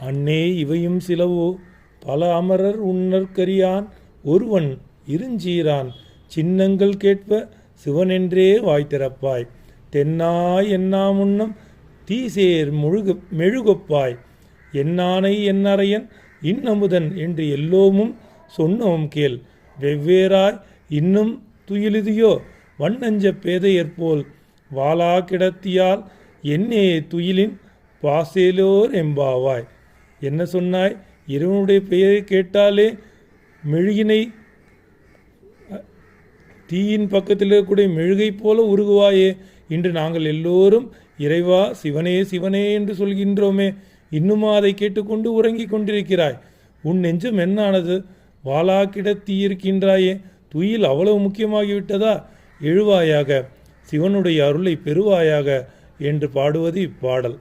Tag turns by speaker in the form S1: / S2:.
S1: அன்னே இவையும் சிலவோ பல அமரர் உன்னற்கரியான் ஒருவன் இருஞ்சீரான் சின்னங்கள் கேட்ப சிவனென்றே வாய் திறப்பாய் தென்னாய் என்னா முன்னம் தீசேர் மெழுகொப்பாய் என்னானை என்னறையன் இன்னமுதன் என்று எல்லோமும் சொன்னோம் கேள் வெவ்வேறாய் இன்னும் துயிலுதியோ வண்ணஞ்ச பேதையற்போல் வாளா கிடத்தியால் என்னே துயிலின் பாசேலோர் எம்பாவாய். என்ன சொன்னாய்? இறைவனுடைய பெயரை கேட்டாலே மெழுகினை தீயின் பக்கத்தில் இருக்கக்கூடிய மெழுகை போல உருகுவாயே. இன்று நாங்கள் எல்லோரும் இறைவா சிவனே சிவனே என்று சொல்கின்றோமே, இன்னுமா அதை கேட்டுக்கொண்டு உறங்கி கொண்டிருக்கிறாய்? உன் நெஞ்சம் என்னானது? வாளா கிடத்தியிருக்கின்றாயே, துயில் அவ்வளவு முக்கியமாகிவிட்டதா? எழுவாயாக, சிவனுடைய அருளை பெறுவாயாக என்று பாடுவது இப்பாடல்.